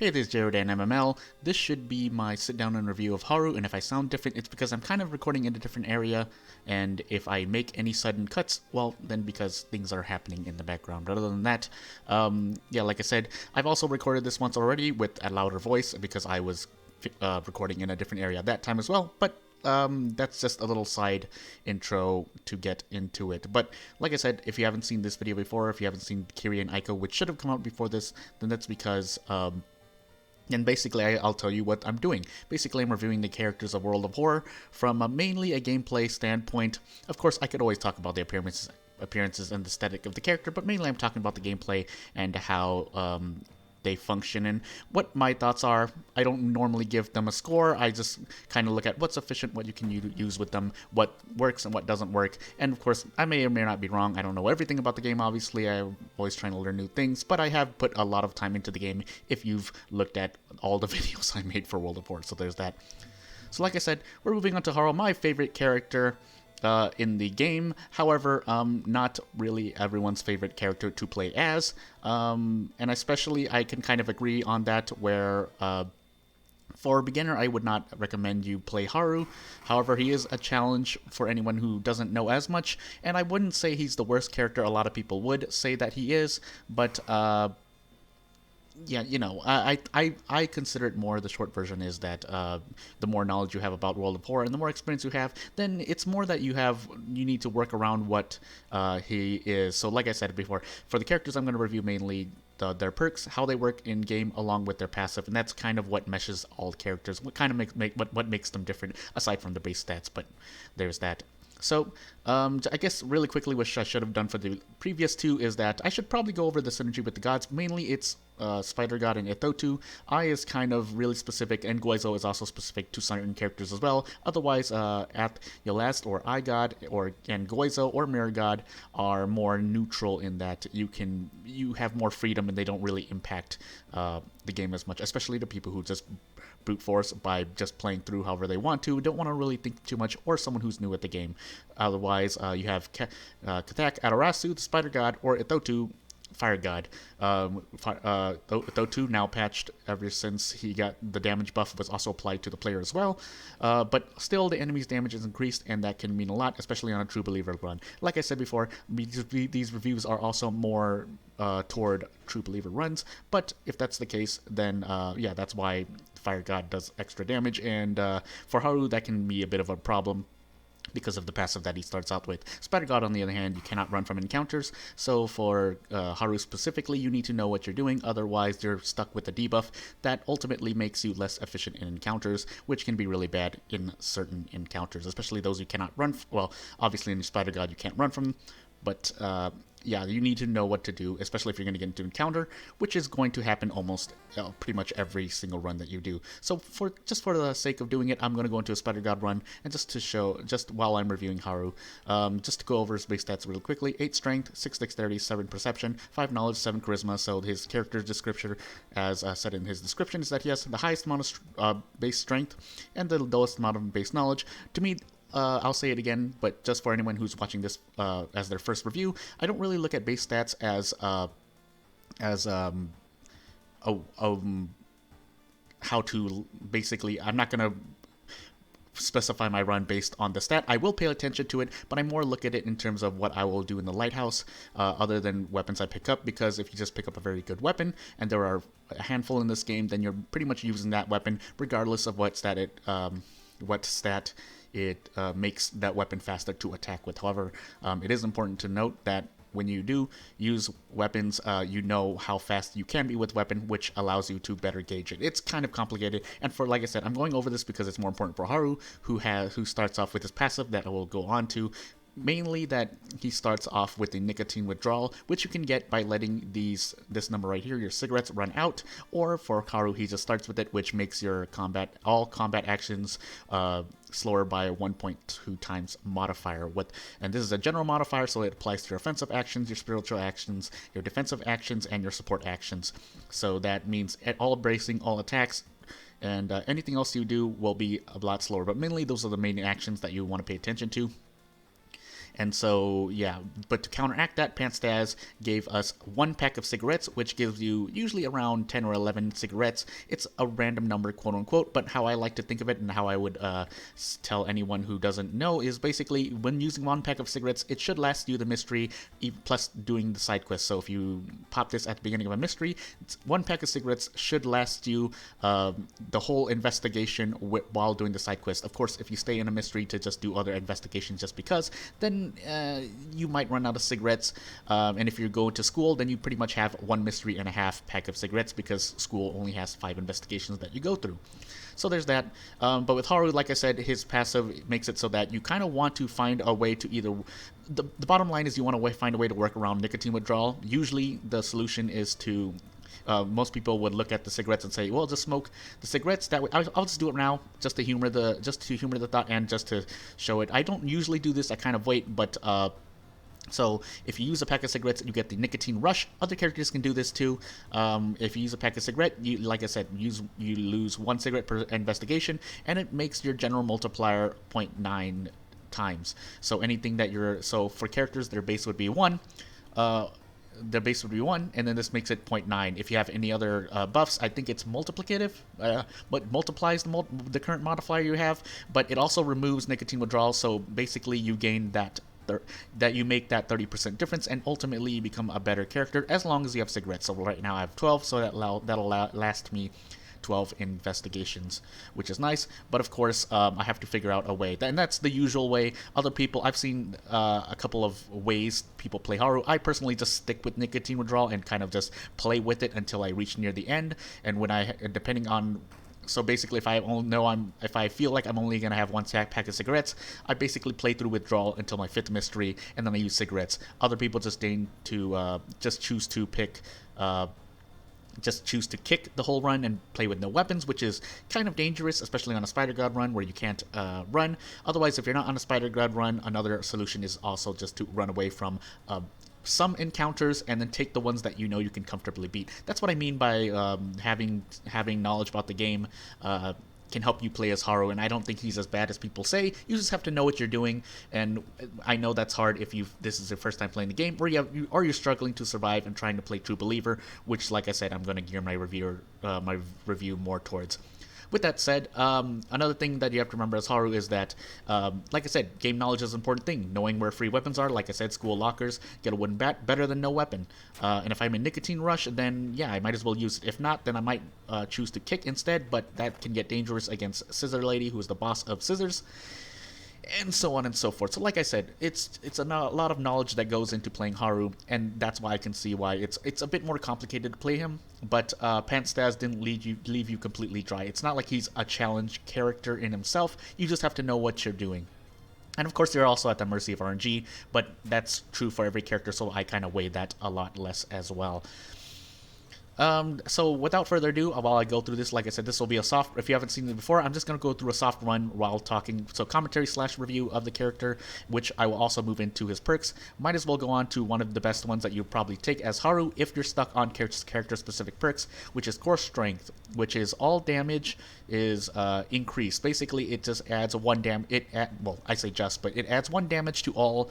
Hey, this is Jared and MML. This should be my sit down and review of Haru, and if I sound different, it's because I'm kind of recording in a different area, and if I make any sudden cuts, well, then because things are happening in the background. Other than that, yeah, like I said, I've also recorded this once already with a louder voice because I was recording in a different area at that time as well, but that's just a little side intro to get into it. But like I said, if you haven't seen this video before, if you haven't seen Kiri and Aiko, which should have come out before this, then that's because and basically, I'll tell you what I'm doing. Basically, I'm reviewing the characters of World of Horror from mainly a gameplay standpoint. Of course, I could always talk about the appearances and the aesthetic of the character, but mainly I'm talking about the gameplay and how they function and what my thoughts are. I don't normally give them a score. I just kind of look at what's efficient, what you can use with them, what works and what doesn't work. And of course, I may or may not be wrong. I don't know everything about the game, obviously. I'm always trying to learn new things, but I have put a lot of time into the game if you've looked at all the videos I made for World of War. So there's that. So like I said, we're moving on to Haru, my favorite character in the game. However, not really everyone's favorite character to play as, and especially I can kind of agree on that where for a beginner I would not recommend you play Haru. However, he is a challenge for anyone who doesn't know as much, and I wouldn't say he's the worst character. A lot of people would say that he is, but yeah, you know, I consider it more, the short version is that the more knowledge you have about World of Horror and the more experience you have, then it's more that you need to work around what he is. So like I said before, for the characters I'm going to review mainly their perks, how they work in game along with their passive, and that's kind of what meshes all characters, what kind of what makes them different aside from the base stats, but there's that. So, I guess really quickly, which I should have done for the previous two, is that I should probably go over the synergy with the gods. Mainly, it's Spider God and Itotu. Ai is kind of really specific, and Goizo is also specific to certain characters as well. Otherwise, at Yelast or I God and Goizo or Mirror God are more neutral in that you have more freedom and they don't really impact the game as much, especially the people who just brute force by just playing through however they want to, don't want to really think too much, or someone who's new at the game. Otherwise, you have Katak Adorasu, the Spider God, or Itotu, Fire God. Itotu, now patched ever since he got the damage buff, was also applied to the player as well. But still, the enemy's damage is increased, and that can mean a lot, especially on a True Believer run. Like I said before, these reviews are also more toward True Believer runs, but if that's the case, then yeah, that's why Fire God does extra damage, and for Haru, that can be a bit of a problem because of the passive that he starts out with. Spider God, on the other hand, you cannot run from encounters, so for Haru specifically, you need to know what you're doing, otherwise you're stuck with a debuff that ultimately makes you less efficient in encounters, which can be really bad in certain encounters, especially those you cannot run well, obviously in Spider God you can't run from, but yeah, you need to know what to do, especially if you're going to get into encounter, which is going to happen almost pretty much every single run that you do. So for the sake of doing it, I'm going to go into a Spider God run, and just while I'm reviewing Haru, just to go over his base stats real quickly: 8 strength, 6 dexterity, 7 perception, 5 knowledge, 7 charisma. So his character description, as said in his description, is that he has the highest amount of base strength and the lowest amount of base knowledge. To me, I'll say it again, but just for anyone who's watching this as their first review, I don't really look at base stats as how to basically. I'm not gonna specify my run based on the stat. I will pay attention to it, but I more look at it in terms of what I will do in the lighthouse, other than weapons I pick up, because if you just pick up a very good weapon, and there are a handful in this game, then you're pretty much using that weapon regardless of what stat it makes that weapon faster to attack with. However, it is important to note that when you do use weapons, you know how fast you can be with weapon, which allows you to better gauge it. It's kind of complicated, and for, like I said, I'm going over this because it's more important for Haru, who starts off with his passive that I will go on to. Mainly that he starts off with a nicotine withdrawal, which you can get by letting this number right here, your cigarettes, run out, or for Haru, he just starts with it, which makes your all combat actions slower by a 1.2 times modifier. And this is a general modifier, so it applies to your offensive actions, your spiritual actions, your defensive actions, and your support actions. So that means at all bracing, all attacks, and anything else you do will be a lot slower. But mainly those are the main actions that you want to pay attention to. And so, yeah, but to counteract that, Panstaz gave us 1 pack of cigarettes, which gives you usually around 10 or 11 cigarettes. It's a random number, quote unquote, but how I like to think of it and how I would tell anyone who doesn't know is basically when using 1 pack of cigarettes, it should last you the mystery plus doing the side quest. So if you pop this at the beginning of a mystery, 1 pack of cigarettes should last you the whole investigation while doing the side quest. Of course, if you stay in a mystery to just do other investigations just because, then you might run out of cigarettes. And if you're going to school, then you pretty much have 1 mystery and a half pack of cigarettes because school only has 5 investigations that you go through. So there's that. But with Haru, like I said, his passive makes it so that you kind of want to find a way to either... The bottom line is you want to find a way to work around nicotine withdrawal. Usually the solution is to... most people would look at the cigarettes and say, "Well, just smoke the cigarettes." That way, I'll just do it now, just to humor the thought and just to show it. I don't usually do this. I kind of wait, but so if you use a pack of cigarettes, you get the nicotine rush. Other characters can do this too. If you use a pack of cigarette, like I said, you lose 1 cigarette per investigation, and it makes your general multiplier 0.9 times. So anything that for characters, their base would be 1. Their base would be 1, and then this makes it 0.9. If you have any other buffs, I think it's multiplicative, but multiplies the current modifier you have, but it also removes nicotine withdrawal, so basically you gain that you make that 30% difference, and ultimately you become a better character as long as you have cigarettes. So right now I have 12, so that'll last me 12 investigations, which is nice. But of course, I have to figure out a way, and that's the usual way. Other people, I've seen a couple of ways people play Haru. I personally just stick with nicotine withdrawal and kind of just play with it until I reach near the end. And depending on, so basically, if I feel like I'm only gonna have 1 pack of cigarettes, I basically play through withdrawal until my 5th mystery, and then I use cigarettes. Other people just choose to pick. Just choose to kick the whole run and play with no weapons, which is kind of dangerous, especially on a Spider God run where you can't run. Otherwise, if you're not on a Spider God run, another solution is also just to run away from some encounters and then take the ones that you know you can comfortably beat. That's what I mean by having knowledge about the game. Can help you play as Haru, and I don't think he's as bad as people say. You just have to know what you're doing, and I know that's hard if this is your first time playing the game, or you're struggling to survive and trying to play True Believer, which, like I said, I'm going to gear my review more towards. With that said, another thing that you have to remember as Haru is that, like I said, game knowledge is an important thing. Knowing where free weapons are, like I said, school lockers, get a wooden bat, better than no weapon. And if I'm in Nicotine Rush, then yeah, I might as well use it. If not, then I might choose to kick instead, but that can get dangerous against Scissor Lady, who is the boss of Scissors. And so on and so forth. So like I said, it's a lot of knowledge that goes into playing Haru, and that's why I can see why it's a bit more complicated to play him. But Panstaz didn't leave you completely dry. It's not like he's a challenge character in himself. You just have to know what you're doing. And of course, you're also at the mercy of RNG, but that's true for every character, so I kind of weigh that a lot less as well. So without further ado, while I go through this, like I said, this will be a soft, if you haven't seen it before, I'm just going to go through a soft run while talking, so commentary / review of the character, which I will also move into his perks. Might as well go on to one of the best ones that you probably take as Haru if you're stuck on character-specific perks, which is Core Strength, which is all damage is increased. Basically, it just adds one I say just, but it adds 1 damage to all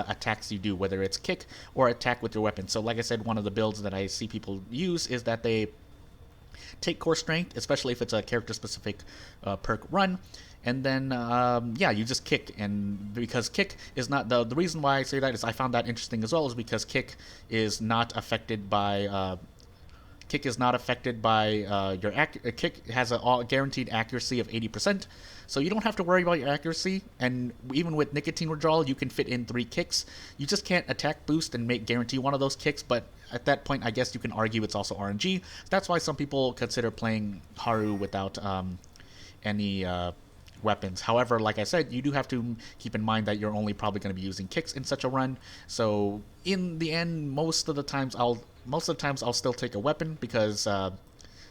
attacks you do, whether it's kick or attack with your weapon. So like I said, one of the builds that I see people use is that they take Core Strength, especially if it's a character-specific perk run, and then you just kick. And because kick is not the reason why I say that is I found that interesting as well, is because kick is not affected by kick has a guaranteed accuracy of 80%, so you don't have to worry about your accuracy. And even with nicotine withdrawal, you can fit in 3 kicks. You just can't attack boost and guarantee one of those kicks, but at that point I guess you can argue it's also RNG. That's why some people consider playing Haru without any weapons. However, like I said, you do have to keep in mind that you're only probably going to be using kicks in such a run, so in the end, most of the times I'll still take a weapon, because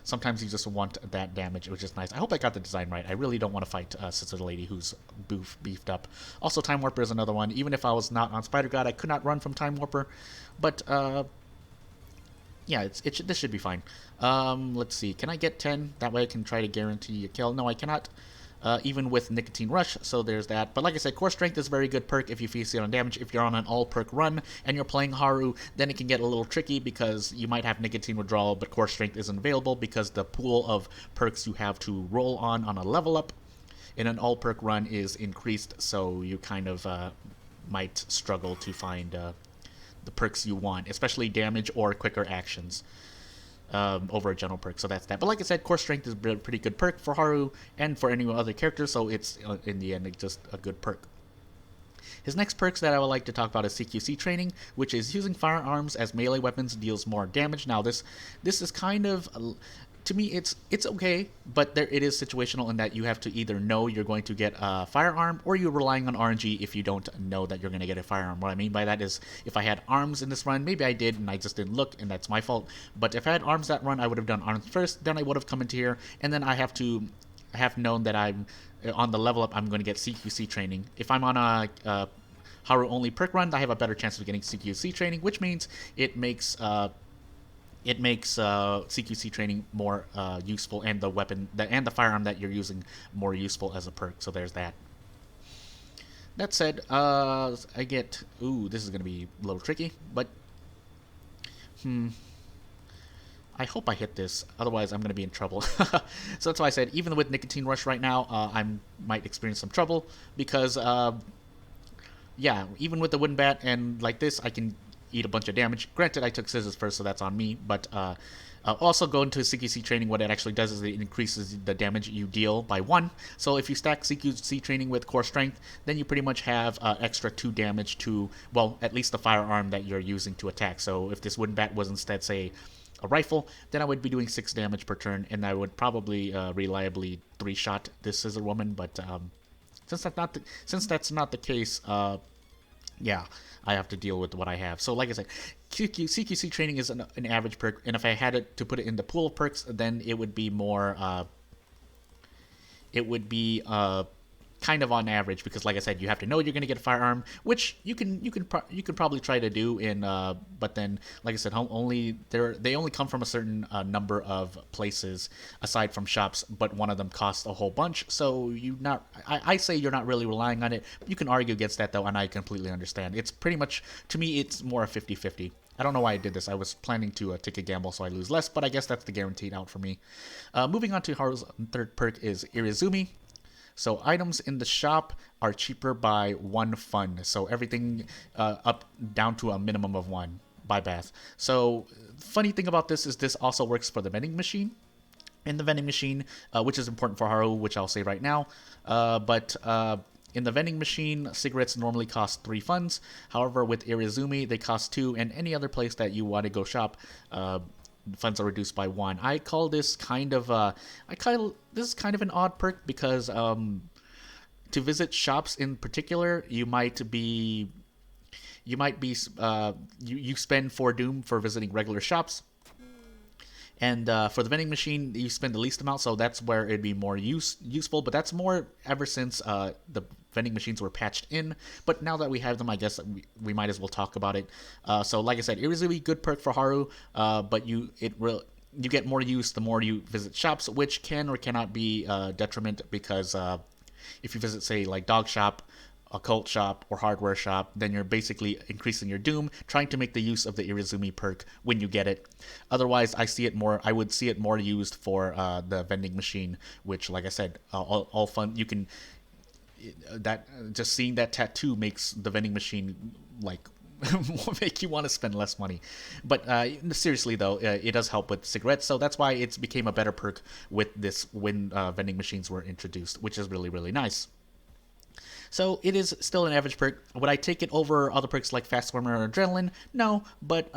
sometimes you just want that damage, which is nice. I hope I got the design right. I really don't want to fight Scissor Lady, who's beefed up. Also, Time Warper is another one. Even if I was not on Spider God, I could not run from Time Warper, but yeah, this should be fine. Let's see. Can I get 10? That way I can try to guarantee a kill. No, I cannot. even with Nicotine Rush, so there's that. But like I said, Core Strength is a very good perk if you feast it on damage. If you're on an all perk run and you're playing Haru, then it can get a little tricky because you might have Nicotine Withdrawal, but Core Strength isn't available because the pool of perks you have to roll on a level up in an all perk run is increased, so you kind of might struggle to find the perks you want, especially damage or quicker actions. Over a general perk, so that's that. But like I said, Core Strength is a pretty good perk for Haru and for any other character, so it's in the end just a good perk. His next perks that I would like to talk about is CQC Training, which is using firearms as melee weapons deals more damage. Now this is kind of, to me, it's okay, but it is situational in that you have to either know you're going to get a firearm or you're relying on RNG if you don't know that you're going to get a firearm. What I mean by that is if I had arms in this run, maybe I did and I just didn't look and that's my fault. But if I had arms that run, I would have done arms first, then I would have come into here, and then I have known that I'm on the level up, I'm going to get CQC Training. If I'm on a Haru only perk run, I have a better chance of getting CQC Training, which means it makes CQC Training more useful, and the weapon and the firearm that you're using more useful as a perk. So there's that. That said, I get... Ooh, this is going to be a little tricky, but... I hope I hit this, otherwise I'm going to be in trouble. So that's why I said, even with Nicotine Rush right now, I might experience some trouble, because, yeah, even with the wooden bat and like this, I can eat a bunch of damage. Granted, I took scissors first, so that's on me, but also go into CQC Training, what it actually does is it increases the damage you deal by 1. So if you stack CQC Training with Core Strength, then you pretty much have extra 2 damage to, well, at least the firearm that you're using to attack. So if this wooden bat was instead, say, a rifle, then I would be doing 6 damage per turn, and I would probably reliably 3-shot this scissor woman, but since that's not the case, yeah, I have to deal with what I have. So like I said, CQC Training is an average perk, and if I had it to put it in the pool of perks, then it would be more, kind of on average, because like I said, you have to know you're going to get a firearm, which you can probably try to do in, but then like I said, they only come from a certain number of places aside from shops, but one of them costs a whole bunch, so I say you're not really relying on it. You can argue against that though, and I completely understand. It's pretty much, to me, it's more a 50-50. I don't know why I did this. I was planning to take a gamble so I lose less, but I guess that's the guaranteed out for me. Moving on to Haru's third perk is Irezumi. So items in the shop are cheaper by 1 fun. So everything up down to a minimum of 1 by Bath. So funny thing about this is this also works for the vending machine. In the vending machine, which is important for Haru, which I'll say right now. But in the vending machine, cigarettes normally cost 3 funds. However, with Irezumi, they cost 2. And any other place that you want to go shop, funds are reduced by 1. I call this kind of this is kind of an odd perk because to visit shops in particular, you spend 4 doom for visiting regular shops. And for the vending machine, you spend the least amount, so that's where it'd be more useful. But that's more ever since the vending machines were patched in. But now that we have them, I guess we might as well talk about it. So like I said, it was a really good perk for Haru, but you get more use the more you visit shops, which can or cannot be detriment because if you visit, say, like Dog Shop, Occult Shop, or Hardware Shop, then you're basically increasing your doom, trying to make the use of the Irezumi perk when you get it. Otherwise, I would see it more used for the vending machine, which, like I said, all fun. You can just seeing that tattoo makes the vending machine like make you want to spend less money. But seriously though, it does help with cigarettes, so that's why it's became a better perk with this when vending machines were introduced, which is really, really nice. So it is still an average perk. Would I take it over other perks like Fast Swimmer or Adrenaline? No, but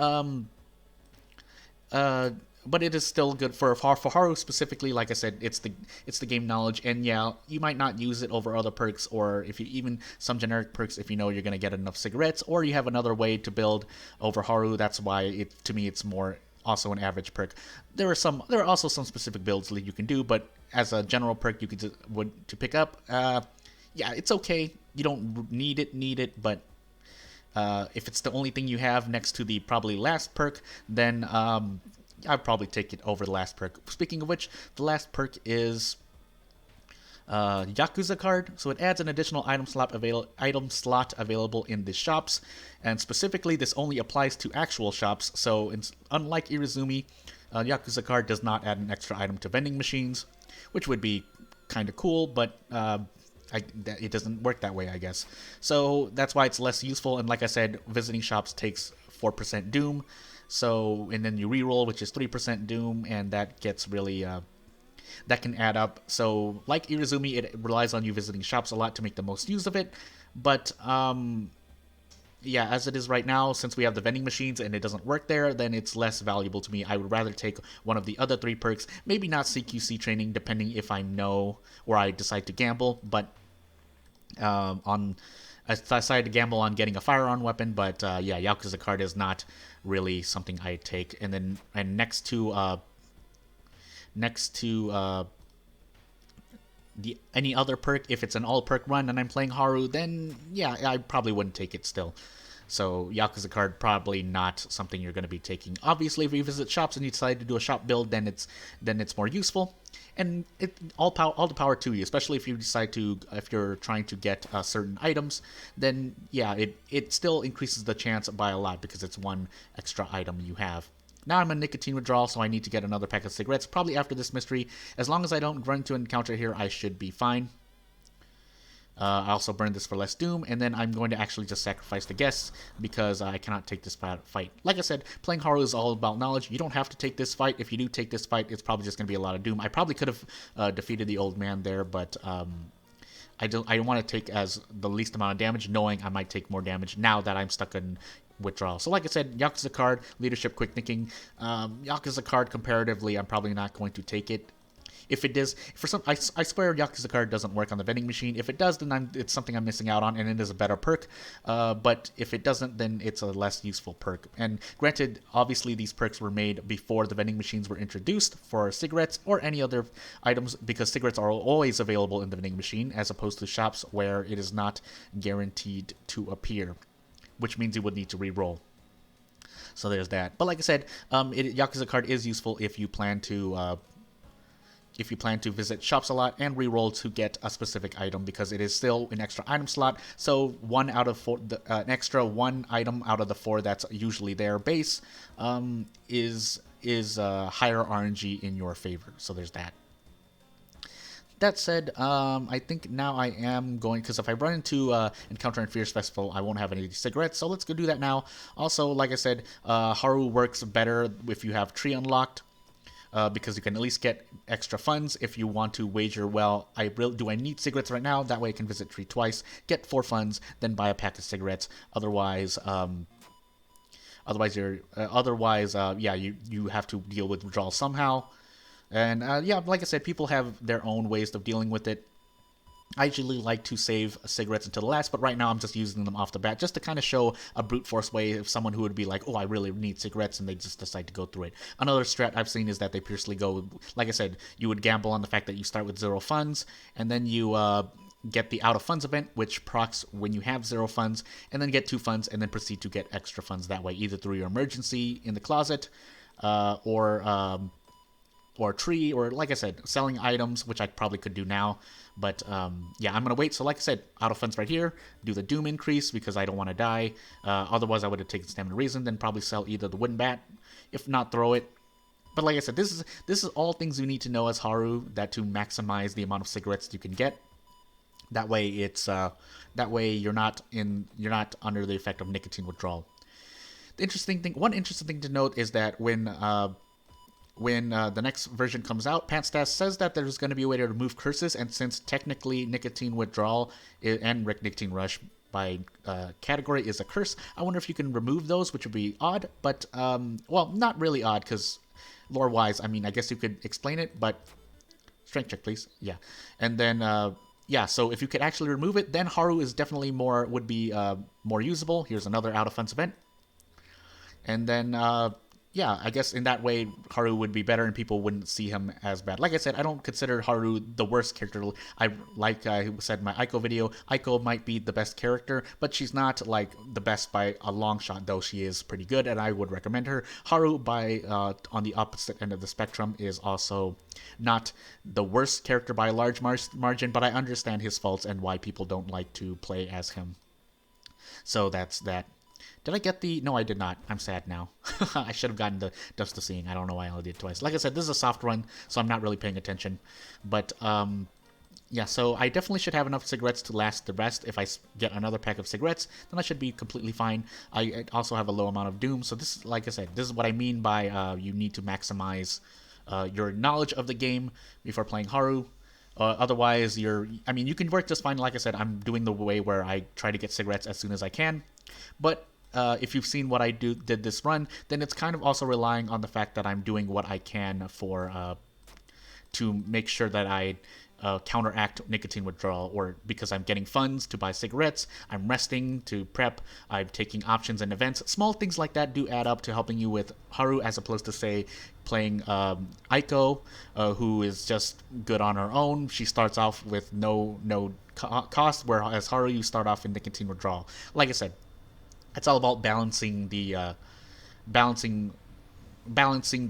it is still good for Haru specifically. Like I said, it's the game knowledge, and yeah, you might not use it over other perks, or if you even some generic perks if you know you're gonna get enough cigarettes, or you have another way to build over Haru. That's why to me it's more also an average perk. There are also some specific builds that you can do, but as a general perk you would to pick up. Yeah, it's okay. You don't need it, but if it's the only thing you have next to the probably last perk, then I'd probably take it over the last perk. Speaking of which, the last perk is Yakuza Card, so it adds an additional item slot available in the shops, and specifically this only applies to actual shops, so unlike Irezumi, Yakuza Card does not add an extra item to vending machines, which would be kind of cool, but it doesn't work that way, I guess. So that's why it's less useful, and like I said, visiting shops takes 4% Doom, so, and then you reroll, which is 3% Doom, and that gets really, that can add up. So, like Irezumi, it relies on you visiting shops a lot to make the most use of it, but, yeah, as it is right now, since we have the vending machines and it doesn't work there, then it's less valuable to me. I would rather take one of the other 3 perks, maybe not CQC Training, depending if I know or I decide to gamble, but I decided to gamble on getting a firearm weapon, but yeah, Yakuza Card is not really something I take. And then next to any other perk, if it's an all perk run and I'm playing Haru, then yeah, I probably wouldn't take it still. So Yakuza Card probably not something you're going to be taking. Obviously, if you visit shops and you decide to do a shop build, then it's more useful, and all the power to you. Especially if you decide to, if you're trying to get certain items, then yeah, it still increases the chance by a lot because it's one extra item you have. Now I'm a nicotine withdrawal, so I need to get another pack of cigarettes, probably after this mystery. As long as I don't run into an encounter here, I should be fine. I also burned this for less Doom, and then I'm going to actually just sacrifice the guests because I cannot take this fight. Like I said, playing Haru is all about knowledge. You don't have to take this fight. If you do take this fight, it's probably just going to be a lot of Doom. I probably could have defeated the old man there, but I want to take as the least amount of damage, knowing I might take more damage now that I'm stuck in withdrawal. So like I said, Yakuza Card, leadership, quick nicking. Yakuza Card, comparatively, I'm probably not going to take it. If it does, I swear Yakuza Card doesn't work on the vending machine. If it does, then it's something I'm missing out on, and it is a better perk. But if it doesn't, then it's a less useful perk. And granted, obviously these perks were made before the vending machines were introduced for cigarettes or any other items, because cigarettes are always available in the vending machine, as opposed to shops where it is not guaranteed to appear, which means you would need to re-roll. So there's that. But like I said, Yakuza Card is useful if you plan to visit shops a lot and re-roll to get a specific item, because it is still an extra item slot. So 1 out of 4, an extra 1 item out of the 4 that's usually their base is higher RNG in your favor. So there's that. That said, I think now I am going, because if I run into Encounter and Fierce Festival, I won't have any cigarettes, so let's go do that now. Also, like I said, Haru works better if you have Tree unlocked, because you can at least get extra funds if you want to wager, well, do I need cigarettes right now? That way I can visit Tree twice, get 4 funds, then buy a pack of cigarettes. Otherwise, yeah, you have to deal with withdrawal somehow. And yeah, like I said, people have their own ways of dealing with it. I usually like to save cigarettes until the last, but right now I'm just using them off the bat just to kind of show a brute force way of someone who would be like, oh, I really need cigarettes, and they just decide to go through it. Another strat I've seen is that they purposely go, like I said, you would gamble on the fact that you start with 0 funds, and then you get the out of funds event, which procs when you have 0 funds, and then get 2 funds, and then proceed to get extra funds that way, either through your emergency in the closet, or Tree, or like I said, selling items, which I probably could do now. But yeah, I'm going to wait. So like I said, out of funds right here, do the Doom increase because I don't want to die. Otherwise, I would have taken Stamina Reason, then probably sell either the Wooden Bat, if not throw it. But like I said, this is all things you need to know as Haru, that to maximize the amount of cigarettes you can get. That way you're not under the effect of nicotine withdrawal. One interesting thing to note is that when the next version comes out, Pantstas says that there's going to be a way to remove curses, and since technically nicotine withdrawal and nicotine rush by category is a curse, I wonder if you can remove those, which would be odd, but, well, not really odd, because lore-wise, I mean, I guess you could explain it, but strength check, please. Yeah. And then, yeah, so if you could actually remove it, then Haru is definitely would be more usable. Here's another out-of-funds event. And then, yeah, I guess in that way Haru would be better and people wouldn't see him as bad. Like I said, I don't consider Haru the worst character. I said in my Aiko video, Aiko might be the best character, but she's not like the best by a long shot, though she is pretty good and I would recommend her. Haru by on the opposite end of the spectrum is also not the worst character by a large margin, but I understand his faults and why people don't like to play as him. So that's that. Did I get the... No, I did not. I'm sad now. I should have gotten the Dust to Seeing. I don't know why I only did it twice. Like I said, this is a soft run, so I'm not really paying attention. But, yeah, so I definitely should have enough cigarettes to last the rest. If I get another pack of cigarettes, then I should be completely fine. I also have a low amount of Doom. So this, like I said, this is what I mean by you need to maximize your knowledge of the game before playing Haru. Otherwise, I mean, you can work just fine. Like I said, I'm doing the way where I try to get cigarettes as soon as I can. But if you've seen what I did this run, then it's kind of also relying on the fact that I'm doing what I can for to make sure that I counteract nicotine withdrawal, or because I'm getting funds to buy cigarettes, I'm resting to prep, I'm taking options and events. Small things like that do add up to helping you with Haru, as opposed to, say, playing Aiko, who is just good on her own. She starts off with no cost, whereas Haru, you start off in nicotine withdrawal. Like I said, it's all about balancing the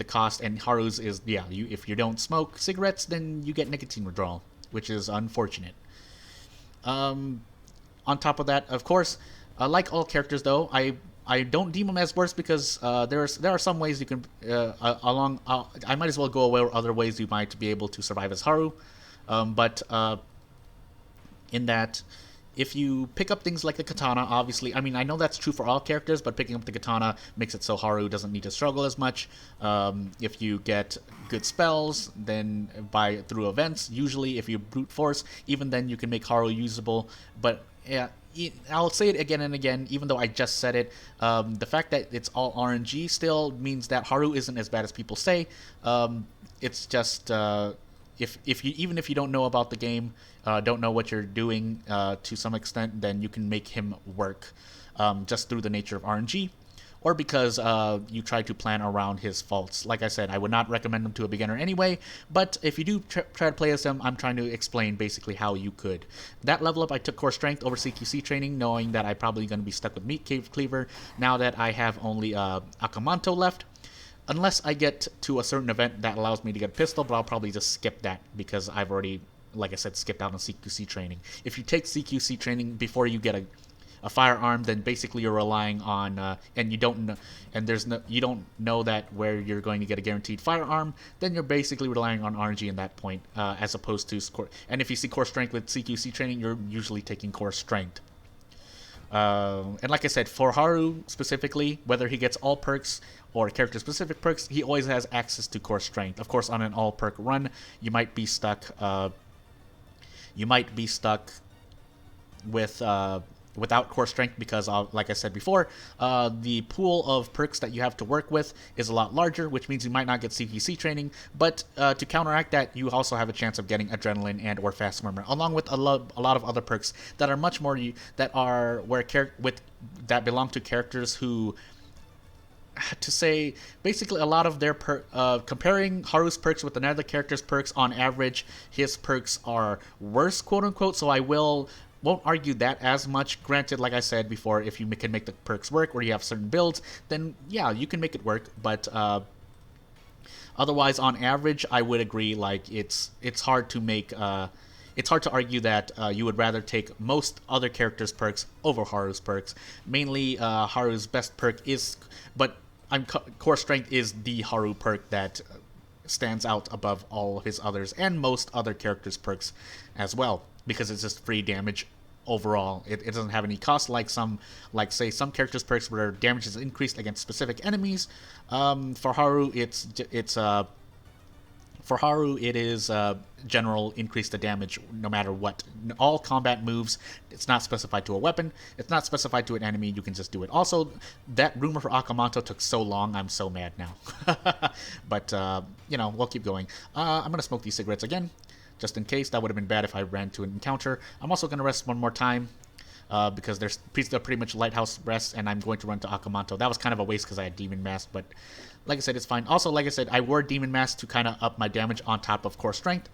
cost, and Haru's is, yeah, if you don't smoke cigarettes, then you get nicotine withdrawal, which is unfortunate. On top of that, of course, like all characters though, I don't deem them as worse because there are some ways you can I might as well go away, or other ways you might be able to survive as Haru, but in that, if you pick up things like the katana, obviously, I mean, I know that's true for all characters, but picking up the katana makes it so Haru doesn't need to struggle as much. If you get good spells, then through events, usually if you brute force, even then you can make Haru usable. But yeah, I'll say it again and again, even though I just said it, the fact that it's all RNG still means that Haru isn't as bad as people say. It's just... even if you don't know about the game, don't know what you're doing to some extent, then you can make him work just through the nature of RNG, or because you try to plan around his faults. Like I said, I would not recommend him to a beginner anyway, but if you do try to play as him, I'm trying to explain basically how you could. That level up, I took core strength over CQC training, knowing that I'm probably going to be stuck with meat cleaver now that I have only Akamanto left. Unless I get to a certain event that allows me to get a pistol, but I'll probably just skip that because I've already, like I said, skipped out on CQC training. If you take CQC training before you get a firearm, then basically you're relying on, and you don't know, and you don't know that where you're going to get a guaranteed firearm, then you're basically relying on RNG in that point, as opposed to core. And if you see core strength with CQC training, you're usually taking core strength. And like I said, for Haru specifically, whether he gets all perks or character-specific perks, he always has access to core strength. Of course, on an all-perk run, you might be stuck. With without core strength because, like I said before, the pool of perks that you have to work with is a lot larger, which means you might not get CQC training. But to counteract that, you also have a chance of getting adrenaline and or fast swimmer, along with a lot of other perks that are much more that belong to characters who. To say, basically, a lot of their comparing Haru's perks with another character's perks, on average, his perks are worse, quote unquote. So I won't argue that as much. Granted, like I said before, if you can make the perks work, or you have certain builds, then yeah, you can make it work. But otherwise, on average, I would agree. Like it's hard to make. It's hard to argue that you would rather take most other characters' perks over Haru's perks. Mainly, Haru's best perk is, but core strength is the Haru perk that stands out above all of his others and most other characters' perks as well, because it's just free damage overall. It doesn't have any cost like say some characters' perks where damage is increased against specific enemies. For Haru, it is general increase the damage no matter what. All combat moves, it's not specified to a weapon, it's not specified to an enemy, you can just do it. Also, that rumor for Akamanto took so long, I'm so mad now. But, we'll keep going. I'm going to smoke these cigarettes again, just in case. That would have been bad if I ran to an encounter. I'm also going to rest one more time. because they're pretty much lighthouse rests, and I'm going to run to Akamanto. That was kind of a waste because I had Demon Mask, but like I said, it's fine. Also, like I said, I wore Demon Mask to kind of up my damage on top of core strength,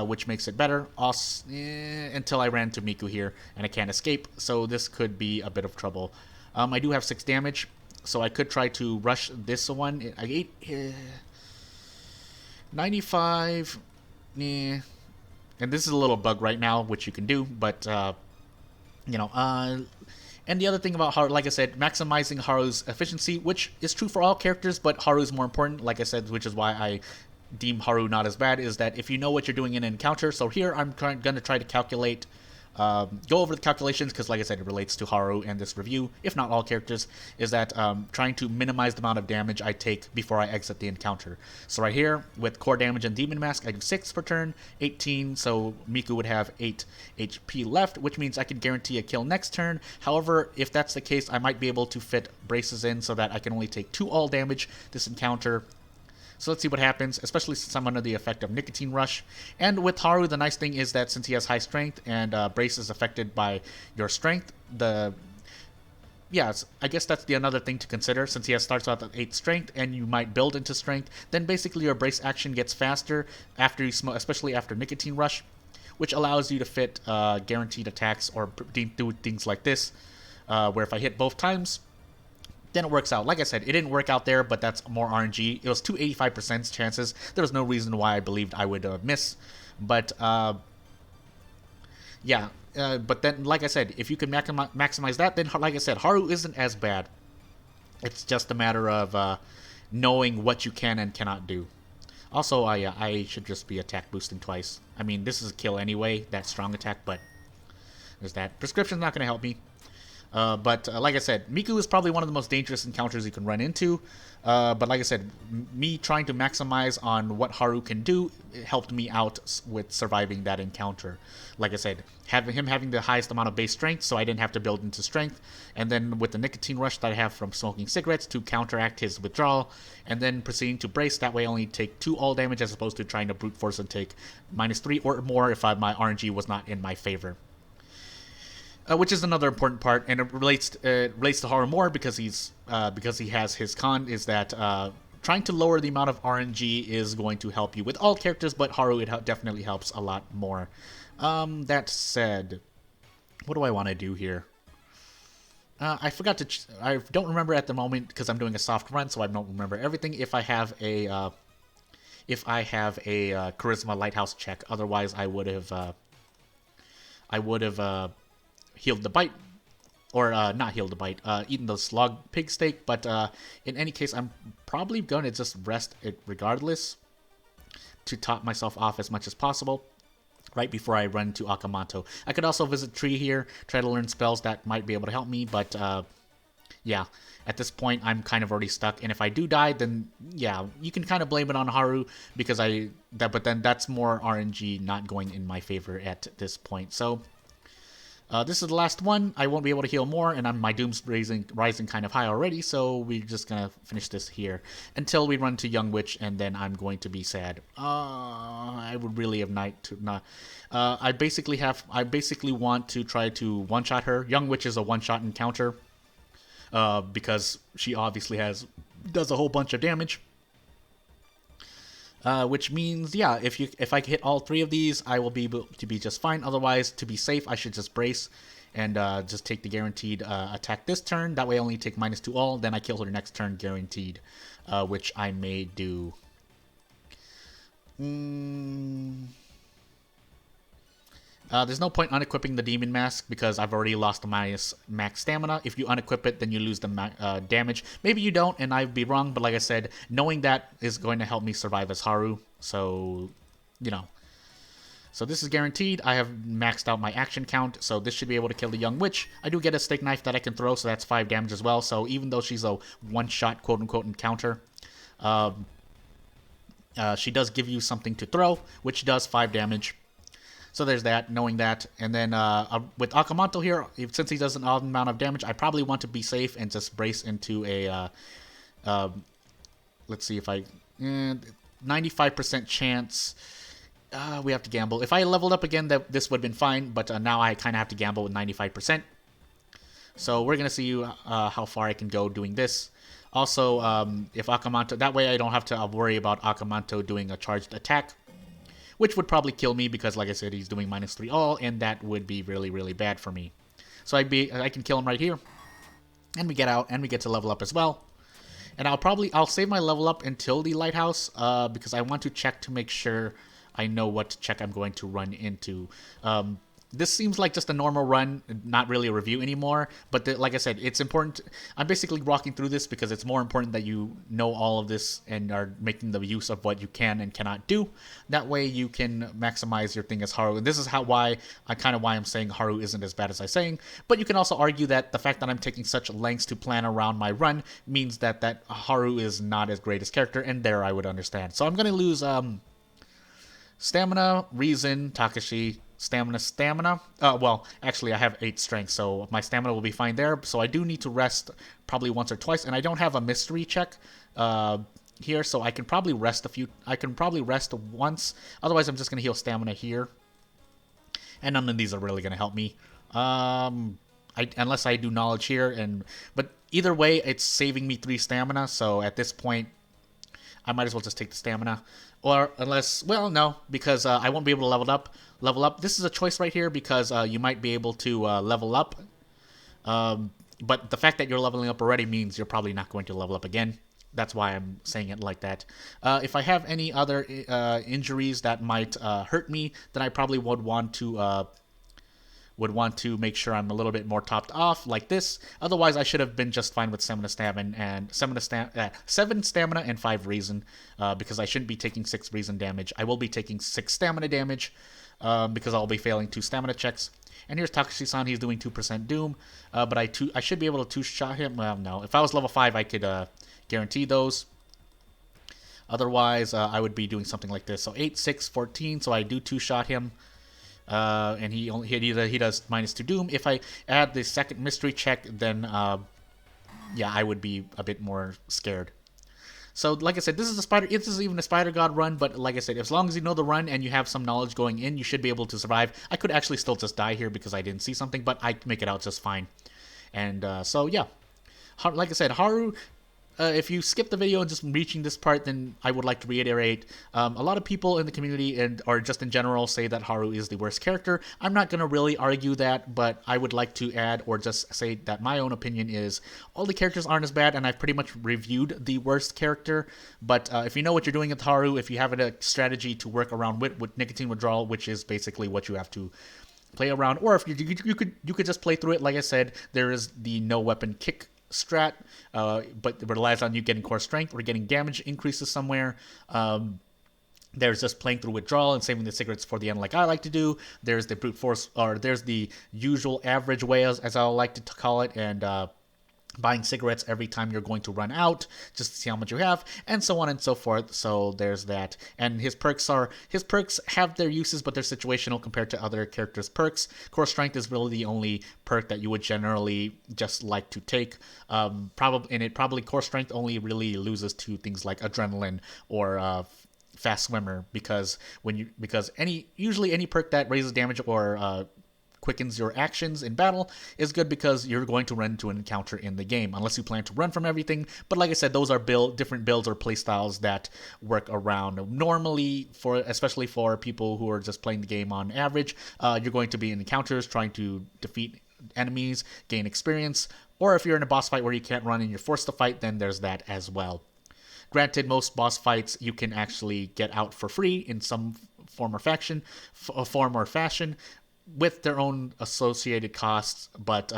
which makes it better. Also, until I ran to Miku here, and I can't escape, so this could be a bit of trouble. I do have 6 damage, so I could try to rush this one. I ate 95. And this is a little bug right now, which you can do, but you know, and the other thing about Haru, like I said, maximizing Haru's efficiency, which is true for all characters, but Haru is more important, like I said, which is why I deem Haru not as bad, is that if you know what you're doing in an encounter, so here I'm going to try to calculate, go over the calculations, because like I said, it relates to Haru and this review, if not all characters, is that trying to minimize the amount of damage I take before I exit the encounter. So right here, with core damage and Demon Mask, I do 6 per turn, 18, so Miku would have 8 HP left, which means I can guarantee a kill next turn. However, if that's the case, I might be able to fit braces in so that I can only take 2 all damage this encounter. So let's see what happens, especially since I'm under the effect of Nicotine Rush. And with Haru, the nice thing is that since he has high strength and Brace is affected by your strength, I guess that's another thing to consider. Since he starts out at 8 strength and you might build into strength, then basically your Brace action gets faster after you smoke, especially after Nicotine Rush, which allows you to fit guaranteed attacks or do things like this, where if I hit both times, then it works out. Like I said, it didn't work out there, but that's more RNG. It was 285% chances. There was no reason why I believed I would miss. But, yeah. But then, like I said, if you can maximize that, then, like I said, Haru isn't as bad. It's just a matter of knowing what you can and cannot do. Also, I should just be attack boosting twice. I mean, this is a kill anyway, that strong attack, but there's that. Prescription's not going to help me. But like I said, Miku is probably one of the most dangerous encounters you can run into. But like I said, me trying to maximize on what Haru can do helped me out with surviving that encounter. Like I said, having the highest amount of base strength, so I didn't have to build into strength. And then with the Nicotine Rush that I have from smoking cigarettes to counteract his withdrawal. And then proceeding to Brace, that way I only take 2 all damage as opposed to trying to brute force and take -3 or more if my RNG was not in my favor. Which is another important part, and it relates to Haru more because he has his con, is that trying to lower the amount of RNG is going to help you with all characters, but Haru it definitely helps a lot more. That said, what do I want to do here? I forgot to. I don't remember at the moment because I'm doing a soft run, so I don't remember everything. If I have a charisma lighthouse check, otherwise I would have healed the bite, or not healed the bite, eaten the slug pig steak, but in any case, I'm probably going to just rest it regardless to top myself off as much as possible right before I run to Akamanto. I could also visit Tree here, try to learn spells that might be able to help me, but yeah, at this point, I'm kind of already stuck, and if I do die, then yeah, you can kind of blame it on Haru, because but then that's more RNG not going in my favor at this point, so this is the last one. I won't be able to heal more, and my Doom's rising kind of high already, so we're just going to finish this here until we run to Young Witch, and then I'm going to be sad. I would really have I basically want to try to one-shot her. Young Witch is a one-shot encounter, because she obviously does a whole bunch of damage. Which means, yeah, if I hit all 3 of these, I will be able to be just fine. Otherwise, to be safe, I should just Brace and just take the guaranteed attack this turn. That way I only take -2 all. Then I kill her next turn guaranteed, which I may do. There's no point unequipping the Demon Mask because I've already lost my max stamina. If you unequip it, then you lose the damage. Maybe you don't, and I'd be wrong, but like I said, knowing that is going to help me survive as Haru. So, you know. So this is guaranteed. I have maxed out my action count, so this should be able to kill the Young Witch. I do get a steak knife that I can throw, so that's 5 damage as well. So even though she's a one-shot, quote-unquote, encounter, she does give you something to throw, which does 5 damage. So there's that, knowing that. And then with Akamanto here, since he does an odd amount of damage, I probably want to be safe and just Brace into a, let's see if 95% chance. We have to gamble. If I leveled up again, this would have been fine, but now I kind of have to gamble with 95%. So we're going to see how far I can go doing this. Also, if Akamanto, that way I don't have to worry about Akamanto doing a charged attack, which would probably kill me because, like I said, he's doing -3 all, and that would be really, really bad for me. So I can kill him right here, and we get out, and we get to level up as well. And I'll save my level up until the lighthouse, because I want to check to make sure I know what check I'm going to run into. This seems like just a normal run, not really a review anymore. But like I said, it's important. I'm basically walking through this because it's more important that you know all of this and are making the use of what you can and cannot do. That way you can maximize your thing as Haru. And this is why I'm saying Haru isn't as bad as I'm saying. But you can also argue that the fact that I'm taking such lengths to plan around my run means that Haru is not as great as character, and there I would understand. So I'm going to lose Stamina, Reason, Takashi, Stamina. Well, actually, I have 8 strength, so my stamina will be fine there. So I do need to rest probably once or twice, and I don't have a mystery check here, so I can probably rest once. Otherwise, I'm just gonna heal stamina here, and none of these are really gonna help me. Unless I do knowledge here, but either way, it's saving me 3 stamina. So at this point, I might as well just take the stamina. Or unless, well, no, because I won't be able to level up. This is a choice right here because you might be able to level up. But the fact that you're leveling up already means you're probably not going to level up again. That's why I'm saying it like that. If I have any other injuries that might hurt me, then I probably would want to make sure I'm a little bit more topped off like this. Otherwise, I should have been just fine with 7 stamina and 5 reason, because I shouldn't be taking 6 reason damage. I will be taking 6 stamina damage because I'll be failing 2 stamina checks. And here's Takashi-san. He's doing 2% Doom, but I should be able to 2-shot him. Well, no. If I was level 5, I could guarantee those. Otherwise, I would be doing something like this. So 8, 6, 14. So I do 2-shot him. And he does -2 Doom. If I add the second mystery check, then yeah, I would be a bit more scared. So like I said, this is even a Spider God run, but like I said, as long as you know the run and you have some knowledge going in, you should be able to survive. I could actually still just die here because I didn't see something, but I make it out just fine. And so yeah, like I said, Haru. If you skip the video and just reaching this part, then I would like to reiterate, a lot of people in the community or just in general say that Haru is the worst character. I'm not going to really argue that, but I would like to add or just say that my own opinion is all the characters aren't as bad, and I've pretty much reviewed the worst character. But if you know what you're doing with Haru, if you have a strategy to work around with Nicotine Withdrawal, which is basically what you have to play around, or if you could just play through it. Like I said, there is the no weapon kick strat, but it relies on you getting core strength or getting damage increases somewhere. There's just playing through Withdrawal and saving the cigarettes for the end like I like to do. There's the brute force, or there's the usual average way, as I like to call it, and buying cigarettes every time you're going to run out just to see how much you have, and so on and so forth. So there's that. And his perks have their uses, but they're situational compared to other characters' perks. Core strength is really the only perk that you would generally just like to take. Probably core strength only really loses to things like adrenaline or fast swimmer, because usually any perk that raises damage or quickens your actions in battle is good because you're going to run into an encounter in the game, unless you plan to run from everything. But like I said, those are different builds or playstyles that work around. Normally, especially for people who are just playing the game on average, you're going to be in encounters trying to defeat enemies, gain experience, or if you're in a boss fight where you can't run and you're forced to fight, then there's that as well. Granted, most boss fights you can actually get out for free in some form or fashion, with their own associated costs, but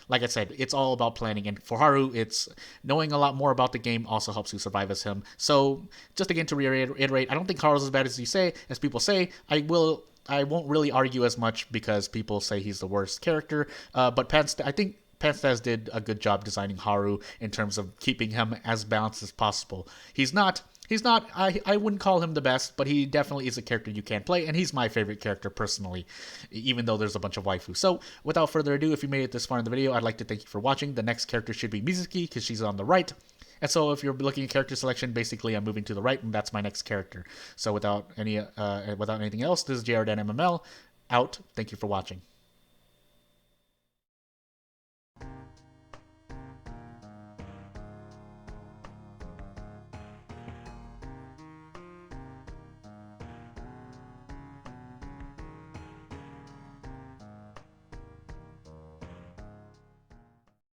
like I said, it's all about planning, and for Haru, it's knowing a lot more about the game also helps you survive as him. So, just again to reiterate, I don't think Haru's as bad as people say. I won't really argue as much because people say he's the worst character, but I think Panstaz did a good job designing Haru in terms of keeping him as balanced as possible. I wouldn't call him the best, but he definitely is a character you can play, and he's my favorite character personally, even though there's a bunch of waifu. So, without further ado, if you made it this far in the video, I'd like to thank you for watching. The next character should be Mizuki, because she's on the right. And so, if you're looking at character selection, basically I'm moving to the right, and that's my next character. So, without anything else, this is JRDanMML, out. Thank you for watching.